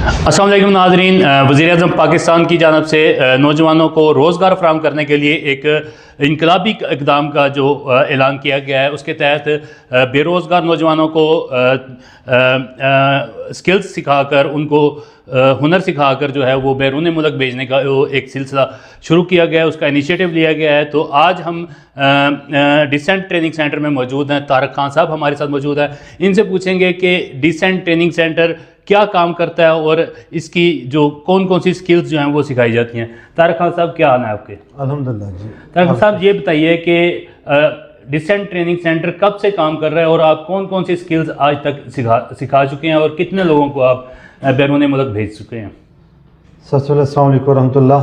अस्सलाम वालेकुम नाज़रीन। वज़ीर-ए-आज़म पाकिस्तान की जानब से नौजवानों को रोज़गार फराहम करने के लिए एक इनकलाबी इक़दाम का जो ऐलान किया गया है, उसके तहत बेरोज़गार नौजवानों को स्किल्स सिखाकर, उनको हुनर सिखाकर जो है वो बैरून मुल्क भेजने का एक सिलसिला शुरू किया गया है, उसका इनिशिएटिव लिया गया है। तो आज हम डिसेंट ट्रेनिंग सेंटर में मौजूद हैं। तारक खान साहब हमारे साथ मौजूद हैं। इनसे पूछेंगे कि डिसेंट ट्रेनिंग सेंटर क्या काम करता है और इसकी जो कौन कौन सी स्किल्स जो हैं वो सिखाई जाती हैं। तारक खान साहब, क्या हाल है आपके? अल्हम्दुलिल्लाह जी। तारक साहब, ये बताइए कि डिसेंट ट्रेनिंग सेंटर कब से काम कर रहा है और आप कौन कौन सी स्किल्स आज तक सिखा चुके हैं और कितने लोगों को आप बैरून मुल्क भेज चुके हैं? सबसे पहले अस्सलाम वालेकुम रहमतुल्लाह।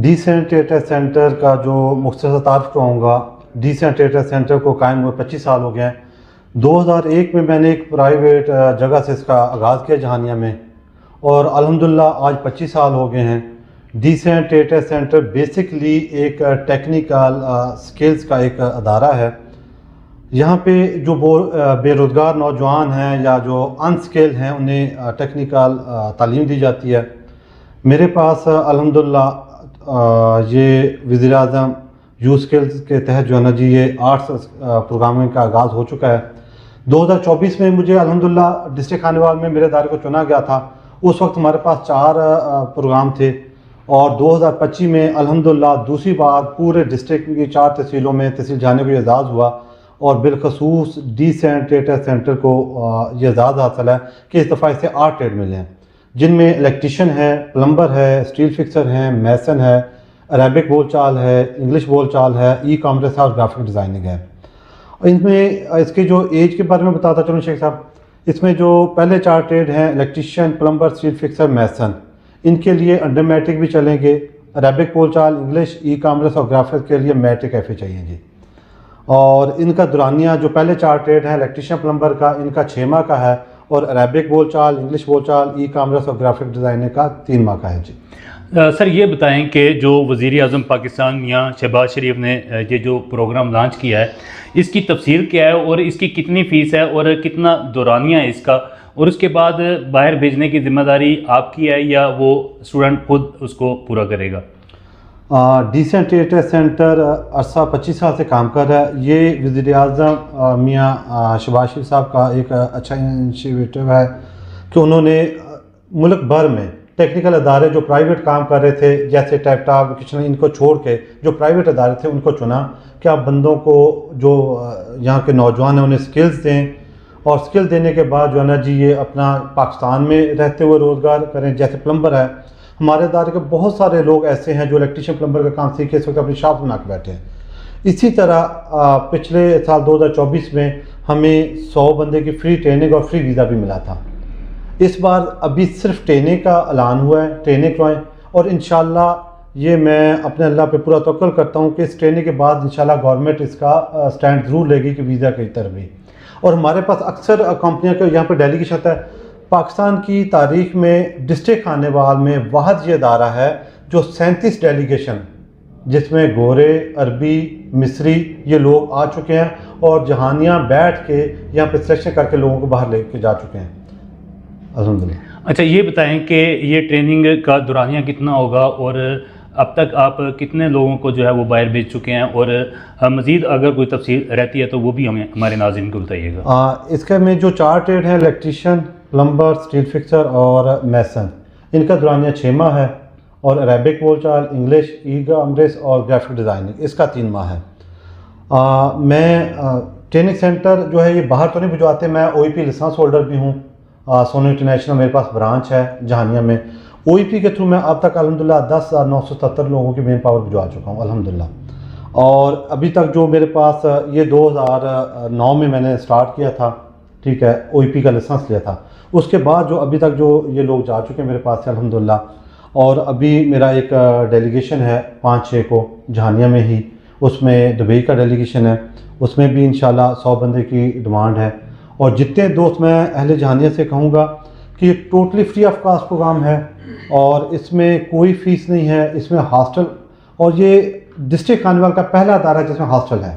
डिसेंट ट्रेनिंग सेंटर का जो मुख्तसर तारीफ कराऊँगा, डिसेंट ट्रेनिंग सेंटर को कायम हुए 25 साल हो गए हैं। 2001 में मैंने एक प्राइवेट जगह से इसका आगाज़ किया जहानिया में, और अल्हम्दुलिल्लाह आज 25 साल हो गए हैं। डिसेंट ट्रेनिंग सेंटर बेसिकली एक टेक्निकल स्किल्स का एक अदारा है। यहाँ पे जो बेरोज़गार नौजवान हैं या जो अनस्किल्ड हैं उन्हें टेक्निकल तालीम दी जाती है। मेरे पास अल्हम्दुलिल्लाह ये वज़ीर-ए-आज़म यूथ स्किल्स के तहत जो है ना जी, ये आर्ट्स प्रोग्रामिंग का आगाज़ हो चुका है। 2024 में मुझे अल्हम्दुलिल्लाह डिस्ट्रिक्ट खानेवाल में मेरे इदारे को चुना गया था। उस वक्त हमारे पास 4 प्रोग्राम थे, और 2025 में अल्हम्दुलिल्लाह दूसरी बार पूरे डिस्ट्रिक्ट की 4 तहसीलों में तहसील जाने को एजाज़ हुआ, और बिलखसूस डिसेंट ट्रेनिंग सेंटर को ये एजाज़ हासिल है कि इस दफ़ा इसे 8 ट्रेड मिले हैं, जिनमें इलेक्ट्रीशियन है, प्लम्बर है, स्टील फिक्सर है, मैसन है, अरेबिक बोलचाल है, इंग्लिश बोलचाल है, ई कॉमर्स और ग्राफिक डिज़ाइनिंग है। इनमें इसके जो एज के बारे में बताता चलूँ शेख साहब, इसमें जो पहले 4 ट्रेड हैं, इलेक्ट्रीशियन, प्लम्बर, स्टील फिक्सर, मैसन, इनके लिए अंडर मैट्रिक भी चलेंगे। अरेबिक बोलचाल, इंग्लिश, ई कॉमर्स और ग्राफिक्स के लिए मैट्रिक FA चाहिए जी। और इनका दुरानिया जो पहले 4 ट्रेड हैं, इलेक्ट्रीशियन, प्लम्बर का, इनका 6 माह का है, और अरेबिक बोलचाल, इंग्लिश बोलचाल, ई कॉमर्स और ग्राफिक डिज़ाइनिंग का 3 माह का है जी। सर, ये बताएं कि जो वज़ीर-ए-आज़म पाकिस्तान मियां शहबाज शरीफ ने ये जो प्रोग्राम लॉन्च किया है, इसकी तफसील क्या है और इसकी कितनी फ़ीस है और कितना दौरानिया है इसका, और उसके बाद बाहर भेजने की ज़िम्मेदारी आपकी है या वो स्टूडेंट खुद उसको पूरा करेगा? डिसेंट ट्रेनिंग सेंटर अरसा 25 साल से काम कर रहा है। ये वज़ीर-ए-आज़म मियां शहबाज शरीफ साहब का एक अच्छा इनिशिएटिव है कि उन्होंने मुल्क भर में टेक्निकल अदारे जो प्राइवेट काम कर रहे थे, जैसे टैपटॉप, किचन, इनको छोड़ के जो प्राइवेट अदारे थे उनको चुना कि आप बंदों को जो यहाँ के नौजवान हैं उन्हें स्किल्स दें, और स्किल देने के बाद जो है ना जी ये अपना पाकिस्तान में रहते हुए रोज़गार करें। जैसे प्लम्बर है, हमारे इदारे के बहुत सारे लोग ऐसे हैं जो इलेक्ट्रीशियन, प्लम्बर का काम सीख के इस वक्त अपनी शॉप बना के बैठे हैं। इसी तरह पिछले साल 2024 में हमें 100 बंदे की फ्री ट्रेनिंग और फ्री वीज़ा भी मिला था। इस बार अभी सिर्फ ट्रेनिंग का ऐलान हुआ है, ट्रेनिंग करवाएं, और इंशाल्लाह ये मैं अपने अल्लाह पे पूरा तवक्कुल करता हूँ कि इस ट्रेनिंग के बाद इंशाल्लाह गवर्नमेंट इसका स्टैंड ज़रूर लेगी कि वीज़ा की तरफ भी। और हमारे पास अक्सर कंपनियाँ के यहाँ पर डेलीगेशन है। पाकिस्तान की तारीख में डिस्ट्रिक्ट खानेवाल में वाहद ये अदारा है जो 37 डेलीगेशन, जिसमें गोरे, अरबी, मिस्री ये लोग आ चुके हैं, और जहानियाँ बैठ के यहाँ पर सिलेक्शन करके लोगों को बाहर लेके जा चुके हैं अल्हम्दुलिल्लाह। अच्छा, ये बताएं कि ये ट्रेनिंग का दुरानिया कितना होगा और अब तक आप कितने लोगों को जो है वो बाहर भेज चुके हैं, और मज़ीद अगर कोई तफसील रहती है तो वो भी हमें हमारे नाज़रीन को बताइएगा। इसके में जो 4 ट्रेड हैं, इलेक्ट्रीशियन, प्लम्बर, स्टील फिक्सर और मैसन, इनका दुरानिया 6 माह है, और अरेबिक बोलचाल, इंग्लिश, ई कॉमर्स और ग्राफिक डिज़ाइनिंग इसका 3 माह है। मैं ट्रेनिंग सेंटर जो है ये बाहर तो नहीं भिजवाते, मैं OEP लाइसेंस होल्डर भी हूँ। सोनो इंटरनेशनल मेरे पास ब्रांच है जहानिया में। OEP के थ्रू मैं अब तक अल्हम्दुलिल्लाह 10,977 लोगों की मैन पावर भिजवा चुका हूँ अल्हम्दुलिल्लाह। और अभी तक जो मेरे पास ये 2009 में मैंने स्टार्ट किया था, ठीक है, OEP का लाइसेंस लिया था। उसके बाद जो अभी तक जो ये लोग जा चुके हैं मेरे पास से अल्हम्दुलिल्लाह। और अभी मेरा एक डेलीगेशन है 5-6 को जहानिया में ही, उसमें दुबई का डेलीगेशन है, उसमें भी इंशाल्लाह 100 बंदे की डिमांड है। और जितने दोस्त मैं अहले जहानिया से कहूँगा कि ये totally free of cost programme है, और इसमें कोई फ़ीस नहीं है, इसमें हॉस्टल, और ये डिस्ट्रिक्ट खानेवाल का पहला अदारा है जिसमें हॉस्टल है।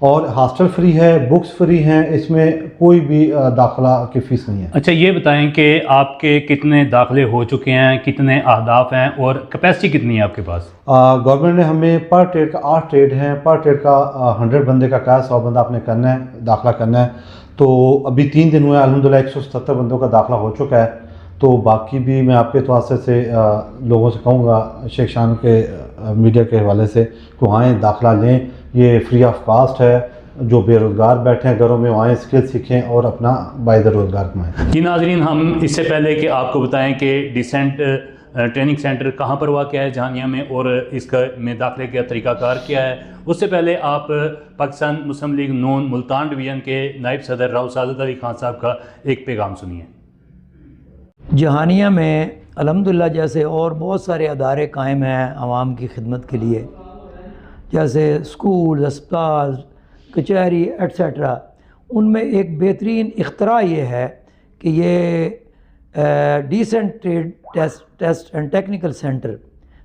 और हॉस्टल फ्री है, बुक्स फ्री हैं, इसमें कोई भी दाखिला की फ़ीस नहीं है। अच्छा, ये बताएं कि आपके कितने दाखिले हो चुके हैं, कितने अहदाफ हैं और कैपेसिटी कितनी है आपके पास? गवर्नमेंट ने हमें पर ट्रेड का 8 ट्रेड हैं, पर ट्रेड का 100 बंदे का क्या 100 बंदा आपने करना है, दाखिला करना है। तो अभी 3 दिन हुए, अल्हम्दुलिल्लाह 177 बंदों का दाखिला हो चुका है। तो बाकी भी मैं आपके तवासर से लोगों से कहूँगा, शेख शान के मीडिया के हवाले से, कि आएँ दाखिला लें, ये फ्री ऑफ कास्ट है। जो बेरोज़गार बैठे हैं घरों में, आएँ, स्किल सीखें और अपना बायदर रोज़गार कमाएँ। जी नाज़रीन, हम इससे पहले कि आपको बताएं कि डिसेंट ट्रेनिंग सेंटर कहाँ पर वाक़ है जहानिया में और इसका में दाखिले का तरीक़ाकार क्या है, उससे पहले आप पाकिस्तान मुस्लिम लीग नून मुल्तान डिवीज़न के नायब सदर राव सादत अली खान साहब का एक पैगाम सुनिए। जहानिया में अल्हम्दुलिल्लाह जैसे और बहुत सारे अदारे कायम हैं आवाम की खिदमत के लिए, जैसे स्कूल, अस्पताल, कचहरी एट्सेट्रा। उनमें एक बेहतरीन इख्तरा ये है कि ये decent trade test and technical centre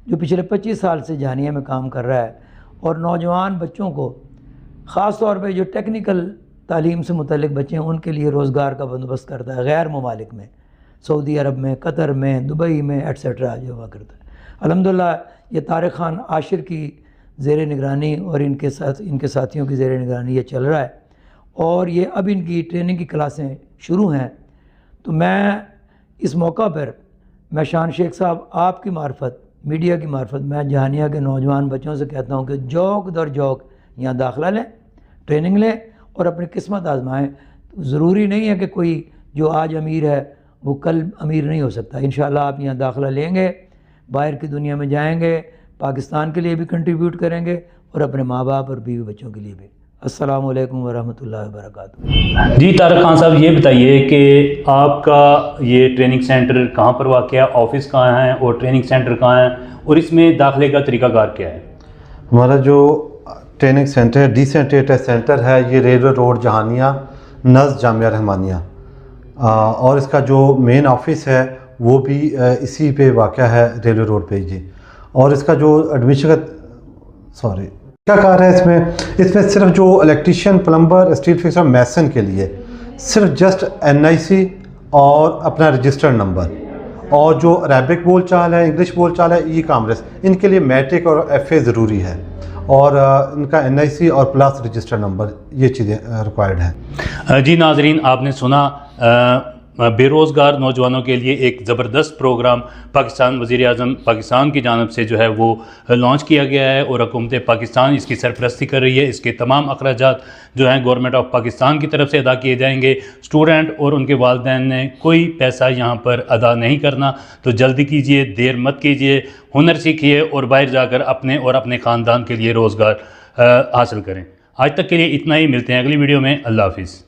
जो पिछले 25 साल से जहानिया में काम कर रहा है और नौजवान बच्चों को ख़ास तौर पे जो टेक्निकल तालीम से मुतल्लिक़ बच्चे हैं उनके लिए रोज़गार का बंदोबस्त करता है गैर ममालिक में, सऊदी अरब में, कतर में, दुबई में एट्सेट्रा जो हुआ करता है। अल्हम्दुलिल्लाह ये तारिक खान आशिर की ज़ेर निगरानी और इनके साथियों की ज़ेर निगरानी ये चल रहा है और ये अब इनकी ट्रेनिंग की क्लासें शुरू हैं। तो मैं इस मौका पर मैं शान शेख साहब आपकी मार्फत, मीडिया की मार्फत, मैं जहानिया के नौजवान बच्चों से कहता हूँ कि जौक दर जौक यहाँ दाखिला लें, ट्रेनिंग लें और अपनी किस्मत आजमाएँ। तो ज़रूरी नहीं है कि कोई जो आज अमीर है वो कल अमीर नहीं हो सकता। इंशाअल्लाह आप यहाँ दाखिला लेंगे, बाहर की दुनिया में जाएंगे, पाकिस्तान के लिए भी कंट्रीब्यूट करेंगे और अपने माँ बाप और बीवी बच्चों के लिए भी। अस्सलामु अलैकुम वरहमतुल्लाहि वबरकातुहू। जी तारिक खान साहब, ये बताइए कि आपका ये ट्रेनिंग सेंटर कहाँ पर वाक़ है, ऑफिस कहाँ है और ट्रेनिंग सेंटर कहाँ है और इसमें दाखिले का तरीक़ाकार क्या है? हमारा जो training centre decent trade centre है, ये रेलवे रोड जहानिया नज़ जामिया रहमानिया, और इसका जो मेन ऑफिस है वो भी इसी पे वाक़या है, रेलवे रोड पे जी। और इसका जो एडमिशन का क्या कार्य है इसमें सिर्फ जो इलेक्ट्रीशियन, प्लम्बर, स्टील फिक्सर, मैसन के लिए सिर्फ जस्ट NIC और अपना रजिस्टर्ड नंबर, और जो अरेबिक बोल चाल है, इंग्लिश बोल चाल है, ई कामर्स, इनके लिए मैट्रिक और FA ज़रूरी है और इनका NIC और प्लस रजिस्टर्ड नंबर, ये चीज़ें रिक्वायर्ड हैं। जी नाजरीन, आपने सुना बेरोज़गार नौजवानों के लिए एक ज़बरदस्त प्रोग्राम पाकिस्तान वज़ीर-ए-आज़म पाकिस्तान की जानब से जो है वो लॉन्च किया गया है और हुकूमत पाकिस्तान इसकी सरपरस्ती कर रही है। इसके तमाम अखराजात जो हैं गवर्नमेंट ऑफ पाकिस्तान की तरफ से अदा किए जाएंगे। स्टूडेंट और उनके वालिदैन ने कोई पैसा यहाँ पर अदा नहीं करना, तो जल्दी कीजिए, देर मत कीजिए, हुनर सीखिए और बाहर जाकर अपने और अपने ख़ानदान के लिए रोज़गार हासिल करें। आज तक के लिए इतना ही, मिलते हैं अगली वीडियो में। अल्लाह हाफिज़।